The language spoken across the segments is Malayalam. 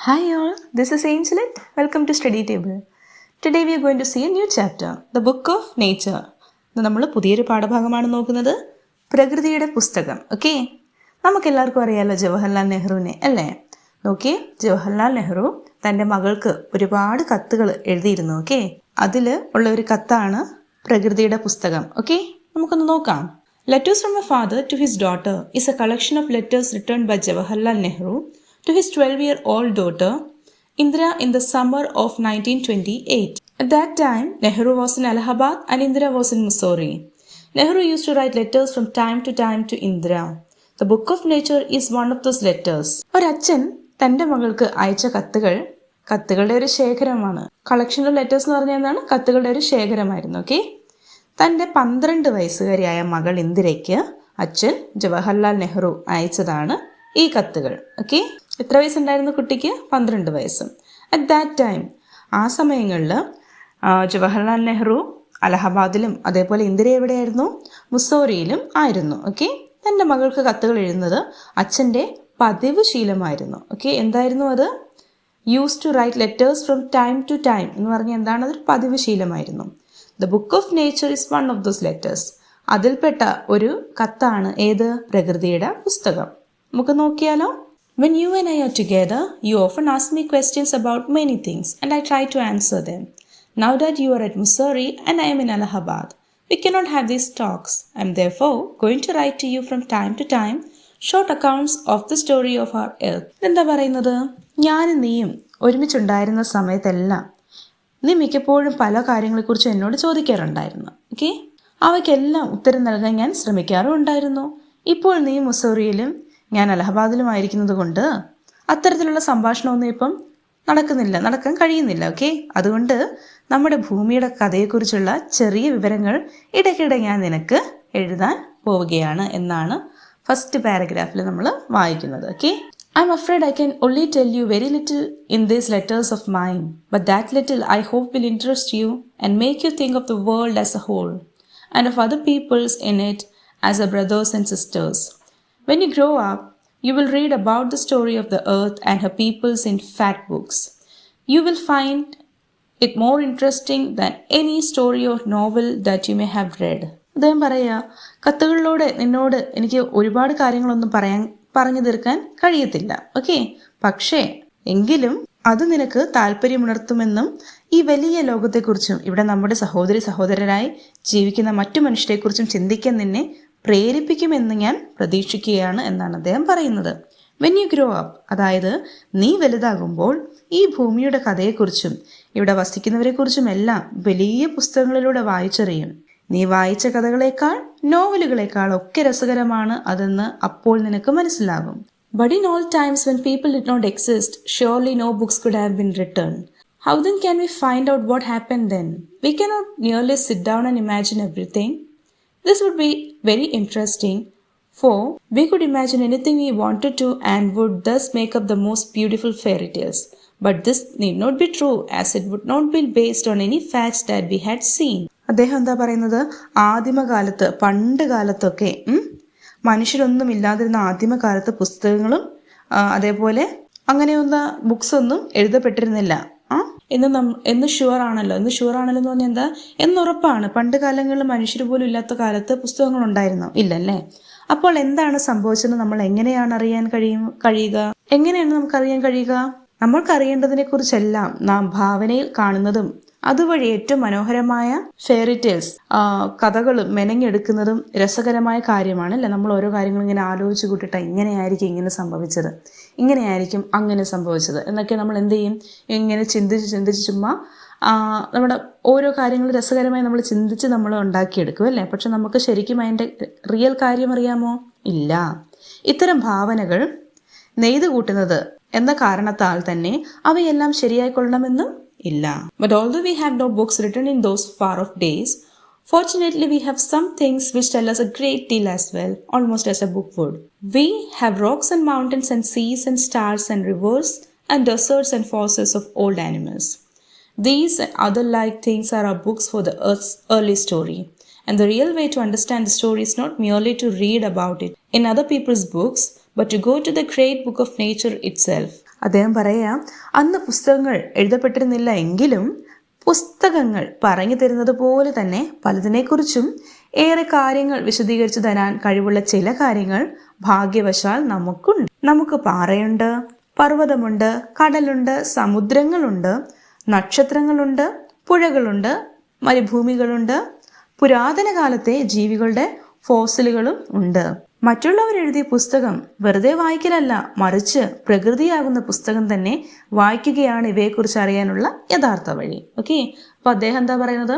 Hi all, this is Angelit. Welcome to Study Table. Today we are going to see a new chapter, the Book of Nature. നമ്മൾ പുതിയൊരു പാഠഭാഗമാണ് നോക്കുന്നത്, പ്രകൃതിയുടെ പുസ്തകം. ഓക്കെ, നമുക്കെല്ലാവർക്കും അറിയാമല്ലോ ജവഹർലാൽ നെഹ്റുവിനെ അല്ലേ? നോക്കിയേ, ജവഹർലാൽ നെഹ്റു തൻ്റെ മകൾക്ക് ഒരുപാട് കത്തുകൾ എഴുതിയിരുന്നു. ഓക്കെ, അതിൽ ഉള്ള ഒരു കത്താണ് പ്രകൃതിയുടെ പുസ്തകം. ഓക്കെ, നമുക്കൊന്ന് നോക്കാം. Letters from a father to his daughter is a collection of letters written by Jawaharlal Nehru to his 12-year-old daughter Indira in the summer of 1928. At that time, Nehru was in Allahabad and Indira was in Missouri. Nehru used to write letters from time to time to Indira. The Book of Nature is one of those letters. ഒരച്ഛൻ തൻ്റെ മകൾക്ക് അയച്ച കത്തുകളുടെ ഒരു ശേഖരമാണ്. കളക്ഷൻ ഓഫ് ലെറ്റേഴ്സ് എന്ന് പറഞ്ഞാൽ എന്താണ്? കത്തുകളുടെ ഒരു ശേഖരമായിരുന്നു. ഓക്കെ, തൻ്റെ 12 വയസ്സുകാരിയായ മകൾ ഇന്ദിരയ്ക്ക് അച്ഛൻ ജവഹർലാൽ നെഹ്റു അയച്ചതാണ് ഈ കത്തുകൾ. ഓക്കെ, എത്ര വയസ്സുണ്ടായിരുന്നു കുട്ടിക്ക്? 12 വയസ്സും. അറ്റ് ദാറ്റ് ടൈം, ആ സമയങ്ങളിൽ ജവഹർലാൽ നെഹ്റു അലഹബാദിലും അതേപോലെ ഇന്ദിര എവിടെയായിരുന്നു? മുസോറിയിലും ആയിരുന്നു. ഓക്കെ, തൻ്റെ മകൾക്ക് കത്തുകൾ എഴുതുന്നത് അച്ഛൻ്റെ പതിവ് ശീലമായിരുന്നു. ഓക്കെ, എന്തായിരുന്നു അത്? Use to write letters from time to time എന്ന് പറഞ്ഞാൽ എന്താണ്? അതൊരു പതിവ് ശീലമായിരുന്നു. The Book of Nature is one of those letters. അതിൽപ്പെട്ട ഒരു കത്താണ് ഏത്? പ്രകൃതിയുടെ പുസ്തകം. നമുക്ക് നോക്കിയാലോ? When you and I are together, you often ask me questions about many things and I try to answer them. Now that you are at Missouri and I am in Allahabad, we cannot have these talks. I am therefore going to write to you from time to time short accounts of the story of our earth. എന്താ പറയുന്നത്? ഞാനും നീയും ഒരുമിച്ചുണ്ടായിരുന്ന സമയത്തെല്ലാം നീ മിക്കപ്പോഴും പല കാര്യങ്ങളെക്കുറിച്ച് എന്നോട് ചോദിക്കാറുണ്ടായിരുന്നു. ഓക്കെ, അവയ്ക്കെല്ലാം ഉത്തരം നൽകാൻ ഞാൻ ശ്രമിക്കാറും ഉണ്ടായിരുന്നു. ഇപ്പോൾ നീ മുസോറിയിലും ഞാൻ അലഹബാദിലുമായിരിക്കുന്നത് കൊണ്ട് അത്തരത്തിലുള്ള സംഭാഷണമൊന്നും ഇപ്പം നടക്കാൻ കഴിയുന്നില്ല. ഓക്കെ, അതുകൊണ്ട് നമ്മുടെ ഭൂമിയുടെ കഥയെക്കുറിച്ചുള്ള ചെറിയ വിവരങ്ങൾ ഇടയ്ക്കിടെ ഞാൻ നിനക്ക് എഴുതാൻ പോവുകയാണ് എന്നാണ് ഫസ്റ്റ് പാരഗ്രാഫിൽ നമ്മൾ വായിക്കുന്നത്. Okay, I'm afraid I can only tell you very little in these letters of mine, but that little I hope will interest you and make you think of the world as a whole and of other peoples in it as our brothers and sisters. When you grow up, you will read about the story of the earth and her peoples in fat books. You will find it more interesting than any story or novel that you may have read. അദ്ദേഹം പറയാ, കത്തുകളിലൂടെ നിന്നോട് എനിക്ക് ഒരുപാട് കാര്യങ്ങളൊന്നും പറഞ്ഞു തീർക്കാൻ കഴിയത്തില്ല. ഓക്കെ, പക്ഷേ എങ്കിലും അത് നിനക്ക് താല്പര്യമുണർത്തുമെന്നും ഈ വലിയ ലോകത്തെക്കുറിച്ചും ഇവിടെ നമ്മുടെ സഹോദരരായി ജീവിക്കുന്ന മറ്റു മനുഷ്യരെക്കുറിച്ചും ചിന്തിക്കാൻ നിന്നെ പ്രേരിപ്പിക്കുമെന്ന് ഞാൻ പ്രതീക്ഷിക്കുകയാണ് എന്നാണ് അദ്ദേഹം പറയുന്നത്. വെൻ യു ഗ്രോ അപ്പ്, അതായത് നീ വലുതാകുമ്പോൾ ഈ ഭൂമിയുടെ കഥയെക്കുറിച്ചും ഇവിടെ വസിക്കുന്നവരെക്കുറിച്ചും എല്ലാം വലിയ പുസ്തകങ്ങളിലൂടെ വായിച്ചറിയും. നീ വായിച്ച കഥകളേക്കാൾ നോവലുകളേക്കാൾ ഒക്കെ രസകരമാണ് അതെന്ന് അപ്പോൾ നിനക്ക് മനസ്സിലാകും. But in all times when people did not exist, surely no books could have been written. How then can we find out what happened then? We cannot merely sit down and imagine everything. This would be very interesting, for we could imagine anything we wanted to and would thus make up the most beautiful fairy tales. But this need not be true, as it would not be based on any facts that we had seen. അദ്ദേഹം എന്താ പറയുന്നത്? ആദിമകാലത്ത്, പണ്ട് കാലത്തൊക്കെ മനുഷ്യരൊന്നും ഇല്ലാതിരുന്ന ആദിമകാലത്ത് പുസ്തകങ്ങളും അതേപോലെ അങ്ങനെയൊന്ന ബുക്സ് ഒന്നും എഴുതപ്പെട്ടിരുന്നില്ല എന്ന് ഷുവർ ആണല്ലോ എന്ന് പറഞ്ഞാൽ എന്താ? എന്നുറപ്പാണ്. പണ്ട് കാലങ്ങളിൽ മനുഷ്യർ പോലും ഇല്ലാത്ത കാലത്ത് പുസ്തകങ്ങൾ ഉണ്ടായിരുന്നോ? ഇല്ലല്ലേ. അപ്പോൾ എന്താണ് സംഭവിച്ചത്? നമ്മൾ എങ്ങനെയാണ് എങ്ങനെയാണ് നമുക്കറിയാൻ കഴിയുക? നമ്മൾക്കറിയേണ്ടതിനെ കുറിച്ചെല്ലാം നാം ഭാവനയിൽ കാണുന്നതും അതുവഴി ഏറ്റവും മനോഹരമായ ഫെയറി ടെയിൽസ്, കഥകളും മെനഞ്ഞെടുക്കുന്നതും രസകരമായ കാര്യമാണല്ലേ. നമ്മൾ ഓരോ കാര്യങ്ങളും ഇങ്ങനെ ആലോചിച്ച് കൂട്ടിയിട്ട് ഇങ്ങനെയായിരിക്കും ഇങ്ങനെ സംഭവിച്ചത്, ഇങ്ങനെയായിരിക്കും അങ്ങനെ സംഭവിച്ചത് എന്നൊക്കെ നമ്മൾ എന്ത് ചെയ്യും? ഇങ്ങനെ ചിന്തിച്ച് ചുമ്മാ നമ്മുടെ ഓരോ കാര്യങ്ങൾ രസകരമായി നമ്മൾ ചിന്തിച്ച് നമ്മൾ ഉണ്ടാക്കിയെടുക്കും അല്ലേ. പക്ഷെ നമുക്ക് ശരിക്കും അതിൻ്റെ റിയൽ കാര്യം അറിയാമോ? ഇല്ല. ഇത്തരം ഭാവനകൾ നെയ്ത് കൂട്ടുന്നത് എന്ന കാരണത്താൽ തന്നെ അവയെല്ലാം ശരിയായിക്കൊള്ളണമെന്നും ഇല്ല. But although we have no books written in those far off days, fortunately we have some things which tell us a great deal as well, almost as a book would. We have rocks and mountains and seas and stars and rivers and deserts and fossils of old animals. These and other like things are our books for the Earth's early story. And the real way to understand the story is not merely to read about it in other people's books, but to go to the great book of nature itself. അദ്ദേഹം പറയാം, അന്ന് പുസ്തകങ്ങൾ എഴുതപ്പെട്ടിരുന്നില്ല എങ്കിലും പുസ്തകങ്ങൾ പറഞ്ഞു തരുന്നത് പോലെ തന്നെ പലതിനെക്കുറിച്ചും ഏറെ കാര്യങ്ങൾ വിശദീകരിച്ചു തരാൻ കഴിവുള്ള ചില കാര്യങ്ങൾ ഭാഗ്യവശാൽ നമുക്കുണ്ട്. നമുക്ക് പാറയുണ്ട്, പർവ്വതമുണ്ട്, കടലുണ്ട്, സമുദ്രങ്ങളുണ്ട്, നക്ഷത്രങ്ങളുണ്ട്, പുഴകളുണ്ട്, മരുഭൂമികളുണ്ട്, പുരാതന കാലത്തെ ജീവികളുടെ ഫോസിലുകളും ഉണ്ട്. മറ്റുള്ളവർ എഴുതിയ പുസ്തകം വെറുതെ വായിക്കലല്ല, മറിച്ച് പ്രകൃതിയാകുന്ന പുസ്തകം തന്നെ വായിക്കുകയാണ് ഇവയെക്കുറിച്ച് അറിയാനുള്ള യഥാർത്ഥ വഴി. ഓക്കെ, അപ്പോൾ അദ്ദേഹം എന്താ പറയുന്നത്?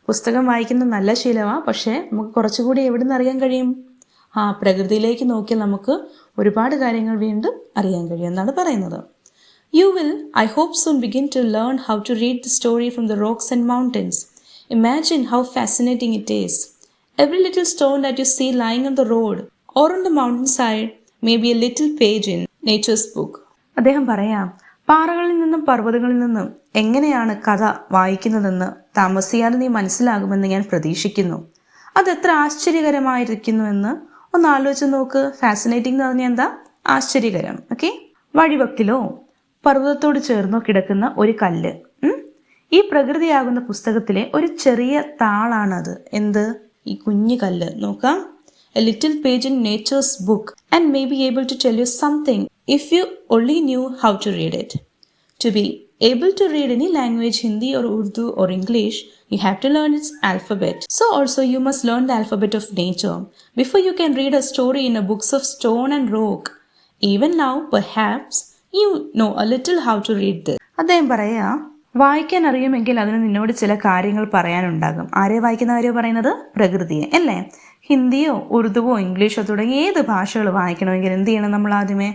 പുസ്തകം വായിക്കുന്നത് നല്ല ശീലമാണ്, പക്ഷേ നമുക്ക് കുറച്ചുകൂടി എവിടെ നിന്ന് അറിയാൻ കഴിയും? പ്രകൃതിയിലേക്ക് നോക്കിയാൽ നമുക്ക് ഒരുപാട് കാര്യങ്ങൾ വീണ്ടും അറിയാൻ കഴിയും എന്നാണ് പറയുന്നത്. You will, I hope, soon begin to learn how to read the story from the rocks and mountains. Imagine how fascinating it is. Every little stone that you see lying on the road or on the mountainside may be a little page in nature's book. അദ്ദേഹം പറയാം, പാറകളിൽ നിന്നും പർവ്വതങ്ങളിൽ നിന്നും എങ്ങനെയാണ് കഥ വായിക്കുന്നതെന്ന് താമസിയാതെ നീ മനസ്സിലാകുമെന്ന് ഞാൻ പ്രതീക്ഷിക്കുന്നു. അതെത്ര ആശ്ചര്യകരമായിരിക്കുന്നുവെന്ന് ഒന്ന് ആലോചിച്ച് നോക്ക്. ഫാസിനേറ്റിംഗ് എന്ന് പറഞ്ഞാൽ എന്താ? ആശ്ചര്യകരം. ഓക്കെ, വഴിവക്കിലോ പർവ്വതത്തോട് ചേർന്നോ കിടക്കുന്ന ഒരു കല്ല്. ഈ പ്രകൃതിയാകുന്ന പുസ്തകത്തിലെ ഒരു ചെറിയ താളാണത്. എന്ത്? ഈ കുഞ്ഞു കല്ല്. നോക്കാം. A little page in nature's book and may be able to tell you something if you only knew how to read it. To be able to read any language, Hindi or Urdu or English, you have to learn its alphabet. So also you must learn the alphabet of nature before you can read a story in a books of stone and rock. Even now, perhaps, you know a little how to read this. അദ്ദേഹം പറയാ, വായിക്കാൻ അറിയുമെങ്കിൽ അതിന് നിന്നോട് ചില കാര്യങ്ങൾ പറയാനുണ്ടാകും. ആരെ വായിക്കുന്ന കാര്യം പറയുന്നത്? പ്രകൃതിയെ, അല്ലേ? ഹിന്ദിയോ ഉറുദുവോ ഇംഗ്ലീഷോ തുടങ്ങി ഏത് ഭാഷകൾ വായിക്കണമെങ്കിൽ എന്ത് ചെയ്യണം? നമ്മൾ ആദ്യമേ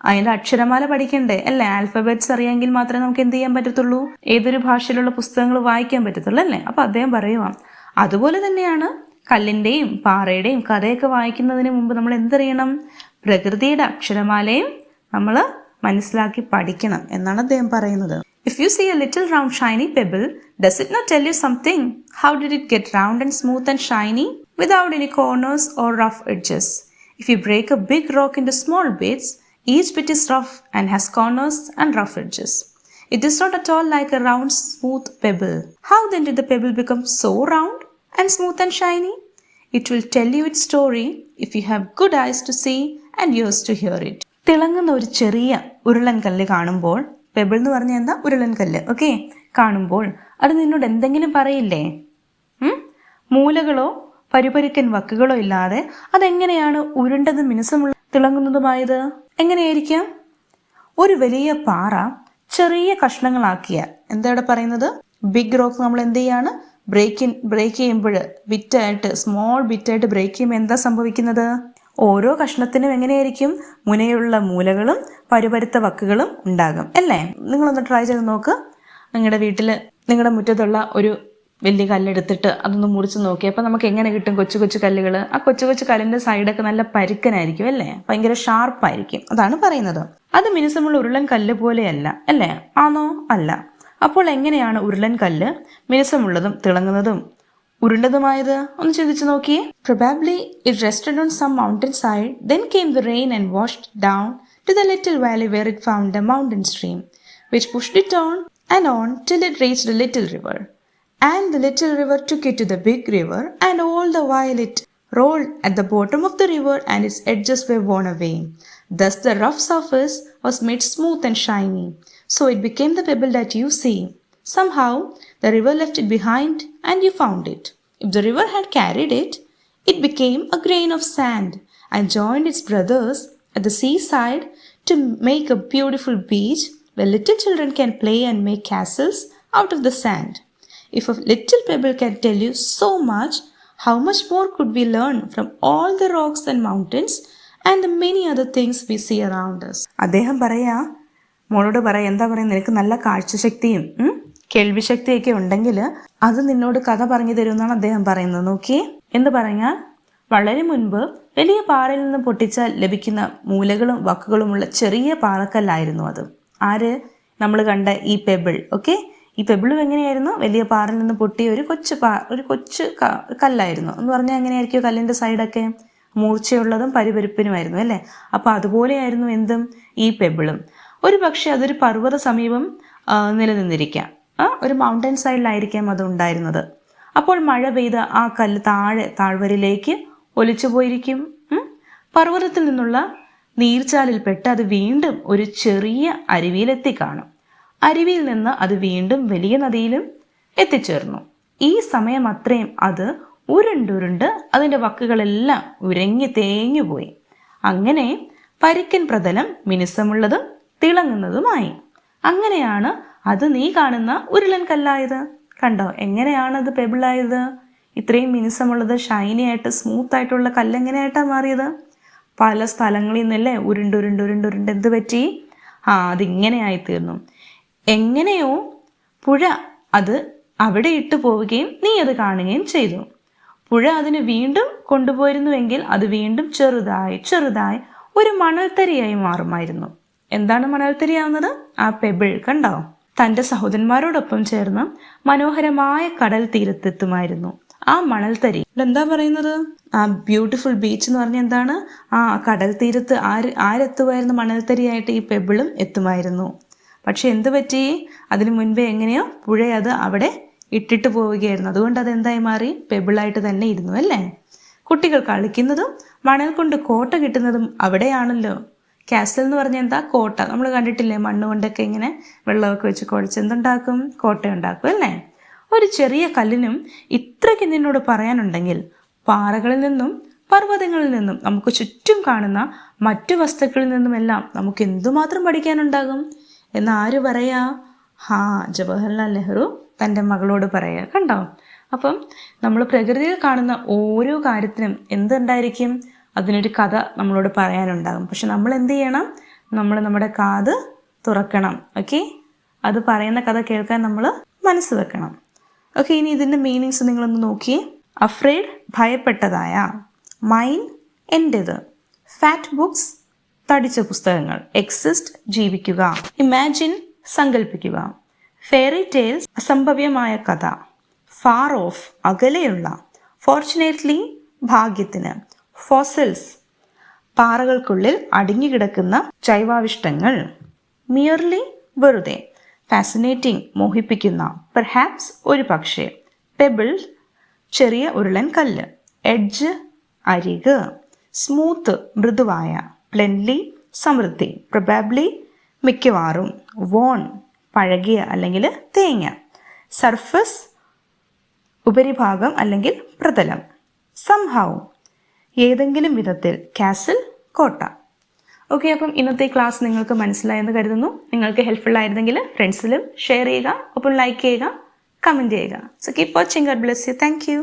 അതിൻ്റെ അക്ഷരമാല പഠിക്കണ്ടേ, അല്ലേ? ആൽഫബറ്റ്സ് അറിയാമെങ്കിൽ മാത്രമേ നമുക്ക് എന്ത് ചെയ്യാൻ പറ്റത്തുള്ളൂ? ഏതൊരു ഭാഷയിലുള്ള പുസ്തകങ്ങൾ വായിക്കാൻ പറ്റത്തുള്ളൂ, അല്ലേ? അപ്പോൾ അദ്ദേഹം പറയുക, അതുപോലെ തന്നെയാണ് കല്ലിൻ്റെയും പാറയുടെയും കഥയൊക്കെ വായിക്കുന്നതിന് മുമ്പ് നമ്മൾ എന്തറിയണം? പ്രകൃതിയുടെ അക്ഷരമാലയും നമ്മൾ മനസ്സിലാക്കി പഠിക്കണം എന്നാണ് അദ്ദേഹം പറയുന്നത്. If you see a little round shiny pebble, does it not tell you something? How did it get round and smooth and shiny without any corners or rough edges? If you break a big rock into small bits, each bit is rough and has corners and rough edges. It is not at all like a round, smooth pebble. How then did the pebble become so round and smooth and shiny? It will tell you its story if you have good eyes to see and ears to hear it. തിളങ്ങുന്ന ഒരു ചെറിയ ഉരുളൻ കല്ല് കാണുമ്പോൾ, പെബിൾ എന്ന് പറഞ്ഞാൽ എന്താ? ഉരുളൻ കല്ല്. ഓക്കെ, കാണുമ്പോൾ അത് നിന്നോട് എന്തെങ്കിലും പറയില്ലേ? മൂലകളോ പരുപരുക്കൻ വക്കുകളോ ഇല്ലാതെ അതെങ്ങനെയാണ് ഉരുണ്ടതും മിനുസമുള്ള തിളങ്ങുന്നതുമായത്? എങ്ങനെയായിരിക്കാം? ഒരു വലിയ പാറ ചെറിയ കഷ്ണങ്ങളാക്കിയാൽ എന്താ ഇവിടെ പറയുന്നത്? ബിഗ് റോക്ക് നമ്മൾ എന്ത് ചെയ്യാണ്? ബ്രേക്ക് ചെയ്യുമ്പോൾ ബിറ്റായിട്ട്, സ്മോൾ ബിറ്റായിട്ട് ബ്രേക്ക് ചെയ്യുമ്പോൾ എന്താ സംഭവിക്കുന്നത്? ഓരോ കഷ്ണത്തിനും എങ്ങനെയായിരിക്കും? മുനയുള്ള മൂലകളും പരുപരുത്ത വക്കുകളും ഉണ്ടാകും, അല്ലേ? നിങ്ങളൊന്ന് ട്രൈ ചെയ്ത് നോക്ക്. നിങ്ങളുടെ വീട്ടിൽ നിങ്ങളുടെ മുറ്റത്തുള്ള ഒരു വലിയ കല്ലെടുത്തിട്ട് അതൊന്ന് മുറിച്ച് നോക്കി. അപ്പോൾ നമുക്ക് എങ്ങനെ കിട്ടും? കൊച്ചു കൊച്ചു കല്ലുകൾ. ആ കൊച്ചു കൊച്ചു കല്ലിൻ്റെ സൈഡൊക്കെ നല്ല പരുക്കനായിരിക്കും, അല്ലേ? ഭയങ്കര ഷാർപ്പായിരിക്കും. അതാണ് പറയുന്നത്. അത് മിനുസമുള്ള ഉരുളൻ കല്ല് പോലെയല്ല, അല്ലേ? ആണോ? അല്ല. അപ്പോൾ എങ്ങനെയാണ് ഉരുളൻ കല്ല് മിനുസമുള്ളതും തിളങ്ങുന്നതും ഉരുണ്ടതുമായത്? ഒന്ന് ചിന്തിച്ചു നോക്കിയേ. Probably it rested on some mountain side, then came the rain and washed down to the little valley where it found a mountain stream, which pushed it on and on till it reached a little river. And the little river took it to the big river, and all the while it rolled at the bottom of the river and its edges were worn away. Thus the rough surface was made smooth and shiny. So it became the pebble that you see. Somehow the river left it behind and you found it. If the river had carried it, it became a grain of sand and joined its brothers at the seaside to make a beautiful beach where little children can play and make castles out of the sand. If a little pebble can tell you so much, how much more could we learn from all the rocks and mountains and the many other things we see around us? അദ്ദേഹം പറയാ, മോളോട് പറയാ, എന്താ പറയുക, നിനക്ക് നല്ല കാഴ്ചശക്തിയും കേൾവിശക്തിയൊക്കെ ഉണ്ടെങ്കിൽ അത് നിന്നോട് കഥ പറഞ്ഞു തരുമെന്നാണ് അദ്ദേഹം പറയുന്നത്. നോക്കിയേ, എന്ന് പറഞ്ഞാൽ വളരെ മുൻപ് വലിയ പാറയിൽ നിന്ന് പൊട്ടിച്ചാൽ ലഭിക്കുന്ന മൂലകളും വക്കുകളുമുള്ള ചെറിയ പാറക്കല്ലായിരുന്നു അത്. ആര്? നമ്മൾ കണ്ട ഈ പെബിൾ. ഓക്കെ, ഈ പെബിളും എങ്ങനെയായിരുന്നു? വലിയ പാറയിൽ നിന്ന് പൊട്ടിയ ഒരു കൊച്ചു കല്ലായിരുന്നു. എന്ന് പറഞ്ഞാൽ എങ്ങനെയായിരിക്കും? കല്ലിൻ്റെ സൈഡൊക്കെ മൂർച്ചയുള്ളതും പരിപരുപ്പിനുമായിരുന്നു, അല്ലേ? അപ്പോൾ അതുപോലെയായിരുന്നു എന്തും ഈ പെബിളും. ഒരു പക്ഷേ അതൊരു പർവ്വത സമീപം നിലനിന്നിരിക്കാം. ഒരു മൗണ്ടൻ സൈഡിലായിരിക്കാം അത് ഉണ്ടായിരുന്നത്. അപ്പോൾ മഴ പെയ്ത ആ കല്ല് താഴ്വരയിലേക്ക് ഒലിച്ചു പോയിരിക്കും. പർവ്വതത്തിൽ നിന്നുള്ള നീർച്ചാലിൽപ്പെട്ട് അത് വീണ്ടും ഒരു ചെറിയ അരുവിയിലെത്തി കാണും. അരുവിയിൽ നിന്ന് അത് വീണ്ടും വലിയ നദിയിലും എത്തിച്ചേർന്നു. ഈ സമയം അത്രയും അത് ഉരുണ്ടുരുണ്ട് അതിൻ്റെ വക്കുകളെല്ലാം ഉരങ്ങി തേഞ്ഞുപോയി. അങ്ങനെ പരിക്കൻ പ്രതലം മിനുസമുള്ളതും തിളങ്ങുന്നതുമായി. അങ്ങനെയാണ് അത് നീ കാണുന്ന ഉരുളൻ കല്ലായത്. കണ്ടോ എങ്ങനെയാണത് പെബിളായത്? ഇത്രയും മിനുസമുള്ളത് ഷൈനി ആയിട്ട് സ്മൂത്ത് ആയിട്ടുള്ള കല്ലെങ്ങനെയായിട്ടാണ് മാറിയത്? പല സ്ഥലങ്ങളിൽ നിന്നല്ലേ ഉരുണ്ടുരുണ്ട് എന്ത് പറ്റി? അതിങ്ങനെയായി തീർന്നു. എങ്ങനെയോ പുഴ അത് അവിടെ ഇട്ടു പോവുകയും നീ അത് കാണുകയും ചെയ്തു. പുഴ അതിന് വീണ്ടും കൊണ്ടുപോയിരുന്നുവെങ്കിൽ അത് വീണ്ടും ചെറുതായി ഒരു മണൽത്തരിയായി മാറുമായിരുന്നു. എന്താണ് മണൽത്തരിയാവുന്നത്? ആ പെബിൾ. കണ്ടോ? തൻ്റെ സഹോദരന്മാരോടൊപ്പം ചേർന്ന് മനോഹരമായ കടൽ തീരത്തെത്തുമായിരുന്നു ആ മണൽത്തരി. എന്താ പറയുന്നത്? ആ ബ്യൂട്ടിഫുൾ ബീച്ച് എന്ന് പറഞ്ഞാൽ എന്താണ്? ആ കടൽ തീരത്ത് ആരെത്തുമായിരുന്നു? മണൽത്തരിയായിട്ട് ഈ പെബിളും എത്തുമായിരുന്നു. പക്ഷെ എന്ത് പറ്റി? അതിനു മുൻപേ എങ്ങനെയോ പുഴ അത് അവിടെ ഇട്ടിട്ട് പോവുകയായിരുന്നു. അതുകൊണ്ട് അതെന്തായി മാറി? പെബിളായിട്ട് തന്നെ ഇരുന്നു അല്ലേ? കുട്ടികൾ കളിക്കുന്നതും മണൽ കൊണ്ട് കോട്ട കിട്ടുന്നതും അവിടെയാണല്ലോ. കാസൽ എന്ന് പറഞ്ഞാൽ എന്താ? കോട്ട. നമ്മൾ കണ്ടിട്ടില്ലേ? മണ്ണ് കൊണ്ടൊക്കെ ഇങ്ങനെ വെള്ളമൊക്കെ വെച്ച് കുഴച്ച് എന്തുണ്ടാക്കും? കോട്ടയുണ്ടാക്കും അല്ലേ? ഒരു ചെറിയ കല്ലിനും ഇത്രയ്ക്ക് നിന്നോട് പറയാനുണ്ടെങ്കിൽ പാറകളിൽ നിന്നും പർവ്വതങ്ങളിൽ നിന്നും നമുക്ക് ചുറ്റും കാണുന്ന മറ്റു വസ്തുക്കളിൽ നിന്നുമെല്ലാം നമുക്ക് എന്തുമാത്രം പഠിക്കാനുണ്ടാകും എന്ന് ആര് പറയാ? ജവഹർലാൽ നെഹ്റു തൻ്റെ മകളോട് പറയുക. കണ്ടോ? അപ്പം നമ്മൾ പ്രകൃതിയിൽ കാണുന്ന ഓരോ കാര്യത്തിനും എന്തുണ്ടായിരിക്കും? അതിനൊരു കഥ നമ്മളോട് പറയാനുണ്ടാകും. പക്ഷെ നമ്മൾ എന്ത് ചെയ്യണം? നമ്മൾ നമ്മുടെ കാത് തുറക്കണം. ഓക്കെ? അത് പറയുന്ന കഥ കേൾക്കാൻ നമ്മൾ മനസ്സ് വെക്കണം. ഓക്കെ, ഇനി ഇതിൻ്റെ മീനിങ്സ് നിങ്ങളൊന്ന് നോക്കിയേ. അഫ്രൈഡ് ഭയപ്പെട്ടതായ, മൈൻ എൻ്റേത്, ഫാറ്റ് ബുക്സ് തടിച്ച പുസ്തകങ്ങൾ, എക്സിസ്റ്റ് ജീവിക്കുക, ഇമാജിൻ സങ്കല്പിക്കുക, ഫെയറി ടെയിൽസ് അസംഭവ്യമായ കഥ, ഫാർ ഓഫ് അകലെയുള്ള, ഫോർച്ചുനേറ്റ്ലി ഭാഗ്യത്തിന്, ഫോസിൽസ് പാറകൾക്കുള്ളിൽ അടിഞ്ഞുകിടക്കുന്ന ജൈവാവിഷ്ടങ്ങൾ, മിയർലി വെറുതെ, ഫാസിനേറ്റിംഗ് മോഹിപ്പിക്കുന്ന, പെർഹാപ്സ് ഒരു പക്ഷേ, പെബിൾസ് ചെറിയ ഉരുളൻ കല്ല്, എഡ്ജ് അരിക്, സ്മൂത്ത് മൃദുവായ, പ്ലെൻലി സമൃദ്ധി, പ്രൊബാബ്ലി മിക്കവാറും, വോൺ പഴകിയ അല്ലെങ്കിൽ തേങ്ങ, സർഫസ് ഉപരിഭാഗം അല്ലെങ്കിൽ പ്രതലം, സംഹൗ ഏതെങ്കിലും വിധത്തിൽ, കാസിൽ കോട്ട. ഓക്കെ, അപ്പം ഇന്നത്തെ ക്ലാസ് നിങ്ങൾക്ക് മനസ്സിലായെന്ന് കരുതുന്നു. നിങ്ങൾക്ക് ഹെൽപ്ഫുൾ ആയിരുന്നെങ്കിൽ ഫ്രണ്ട്സിലും ഷെയർ ചെയ്യുക, ഒപ്പം ലൈക്ക് ചെയ്യുക, കമൻറ്റ് ചെയ്യുക. So keep watching. God bless you. Thank you.